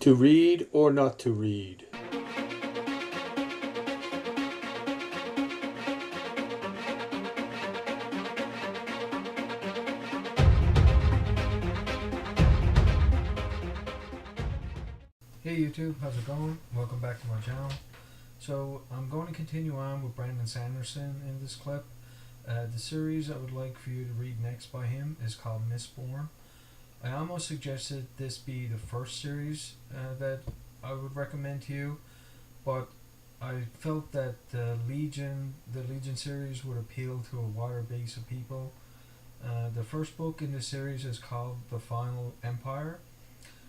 To read or not to read? Hey YouTube, how's it going? Welcome back to my channel. So I'm going to continue on with Brandon Sanderson in this clip. The series I would like for you to read next by him is called MistBorn. I almost suggested this be the first series that I would recommend to you, but I felt that the Legion series would appeal to a wider base of people. The first book in the series is called The Final Empire.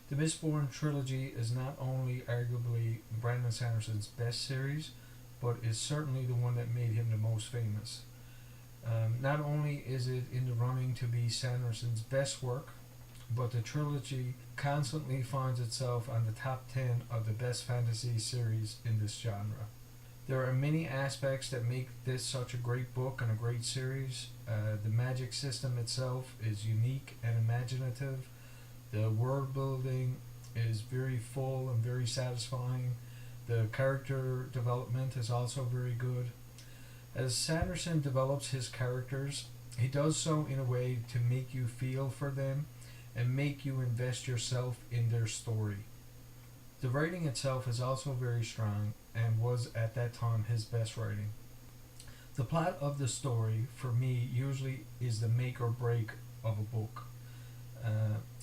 The MistBorn trilogy is not only arguably Brandon Sanderson's best series, but is certainly the one that made him the most famous. Not only is it in the running to be Sanderson's best work, but the trilogy constantly finds itself on the top 10 of the best fantasy series in this genre. There are many aspects that make this such a great book and a great series. The magic system itself is unique and imaginative. The world building is very full and very satisfying. The character development is also very good. As Sanderson develops his characters, he does so in a way to make you feel for them and make you invest yourself in their story. The writing itself is also very strong and was at that time his best writing. The plot of the story, for me, usually is the make or break of a book.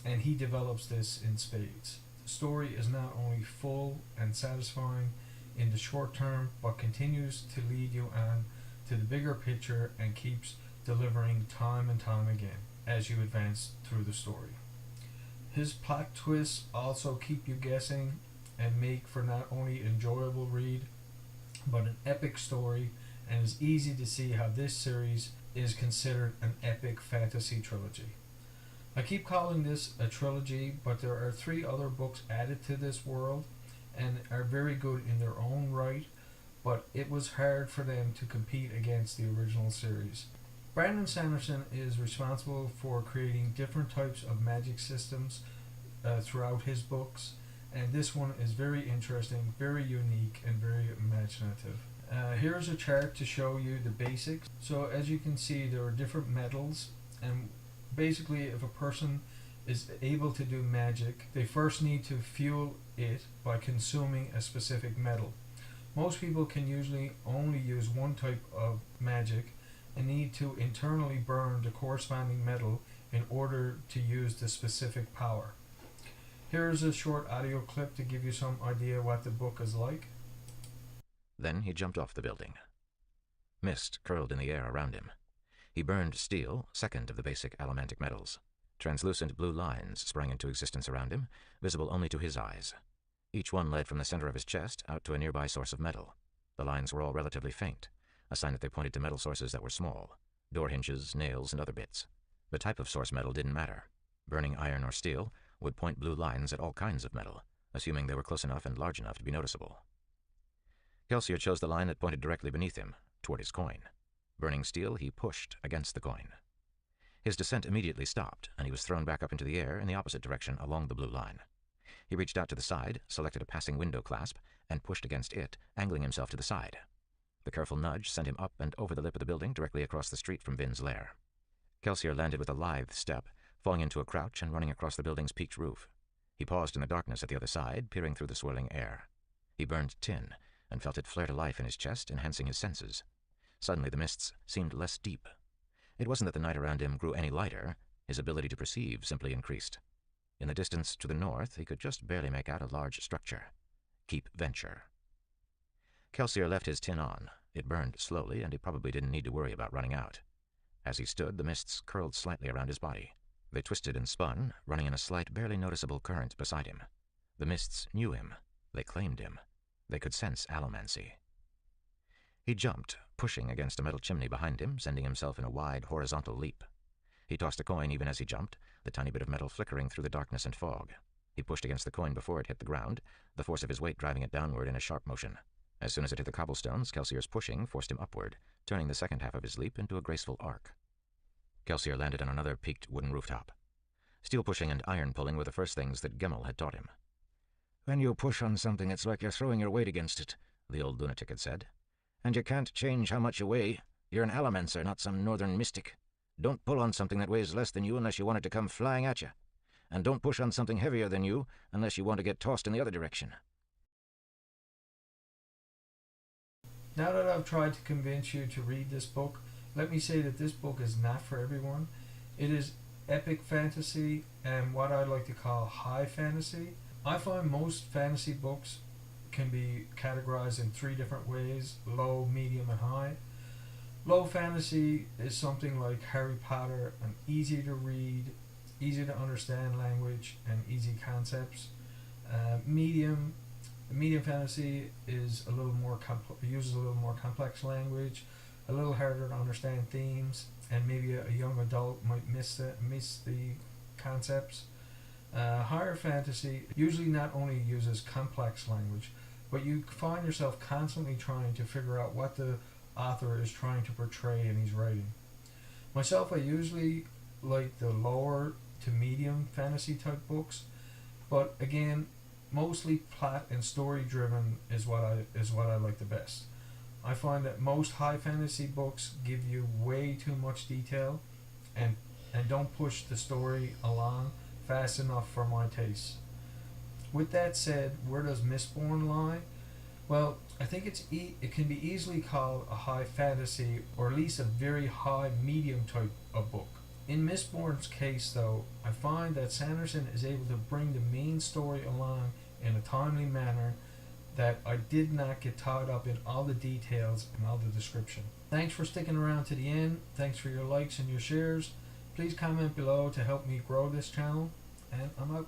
And he develops this in spades. The story is not only full and satisfying in the short term, but continues to lead you on to the bigger picture and keeps delivering time and time again as you advance through the story. His plot twists also keep you guessing and make for not only enjoyable read, but an epic story, and it's easy to see how this series is considered an epic fantasy trilogy. I keep calling this a trilogy, but there are 3 other books added to this world and are very good in their own right, but it was hard for them to compete against the original series. Brandon Sanderson is responsible for creating different types of magic systems throughout his books, and this one is very interesting, very unique, and very imaginative. Here's a chart to show you the basics. So as you can see, there are different metals, and basically if a person is able to do magic, they first need to fuel it by consuming a specific metal. Most people can usually only use one type of magic and need to internally burn the corresponding metal in order to use the specific power. Here's a short audio clip to give you some idea what the book is like. Then he jumped off the building. Mist curled in the air around him. He burned steel, second of the basic allomantic metals. Translucent blue lines sprang into existence around him, visible only to his eyes. Each one led from the center of his chest out to a nearby source of metal. The lines were all relatively faint, a sign that they pointed to metal sources that were small, door hinges, nails, and other bits. The type of source metal didn't matter. Burning iron or steel would point blue lines at all kinds of metal, assuming they were close enough and large enough to be noticeable. Kelsier chose the line that pointed directly beneath him, toward his coin. Burning steel, he pushed against the coin. His descent immediately stopped, and he was thrown back up into the air in the opposite direction along the blue line. He reached out to the side, selected a passing window clasp, and pushed against it, angling himself to the side. The careful nudge sent him up and over the lip of the building directly across the street from Vin's lair. Kelsier landed with a lithe step, falling into a crouch and running across the building's peaked roof. He paused in the darkness at the other side, peering through the swirling air. He burned tin, and felt it flare to life in his chest, enhancing his senses. Suddenly the mists seemed less deep. It wasn't that the night around him grew any lighter. His ability to perceive simply increased. In the distance to the north, he could just barely make out a large structure. Keep Venture. Kelsier left his tin on. It burned slowly, and he probably didn't need to worry about running out. As he stood, the mists curled slightly around his body. They twisted and spun, running in a slight, barely noticeable current beside him. The mists knew him. They claimed him. They could sense allomancy. He jumped, pushing against a metal chimney behind him, sending himself in a wide, horizontal leap. He tossed a coin even as he jumped, the tiny bit of metal flickering through the darkness and fog. He pushed against the coin before it hit the ground, the force of his weight driving it downward in a sharp motion. As soon as it hit the cobblestones, Kelsier's pushing forced him upward, turning the second half of his leap into a graceful arc. Kelsier landed on another peaked wooden rooftop. Steel pushing and iron pulling were the first things that Gemmel had taught him. When you push on something, it's like you're throwing your weight against it, the old lunatic had said. And you can't change how much you weigh. You're an allomancer, not some northern mystic. Don't pull on something that weighs less than you unless you want it to come flying at you. And don't push on something heavier than you unless you want to get tossed in the other direction. Now that I've tried to convince you to read this book, let me say that this book is not for everyone. It is epic fantasy and what I like to call high fantasy. I find most fantasy books can be categorized in three different ways: low, medium, and high. Low fantasy is something like Harry Potter, an easy to read, easy to understand language and easy concepts. Medium fantasy is a little more uses a little more complex language, a little harder to understand themes, and maybe a young adult might miss the concepts. Higher fantasy usually not only uses complex language, but you find yourself constantly trying to figure out what the author is trying to portray in his writing. Myself, I usually like the lower to medium fantasy type books, but again, mostly plot and story driven is what I like the best. I find that most high fantasy books give you way too much detail and don't push the story along fast enough for my taste. With that said, where does MistBorn lie? Well, I think it can be easily called a high fantasy, or at least a very high medium type of book. In MistBorn's case, though, I find that Sanderson is able to bring the main story along in a timely manner that I did not get tied up in all the details and all the description. Thanks for sticking around to the end. Thanks for your likes and your shares. Please comment below to help me grow this channel, and I'm out.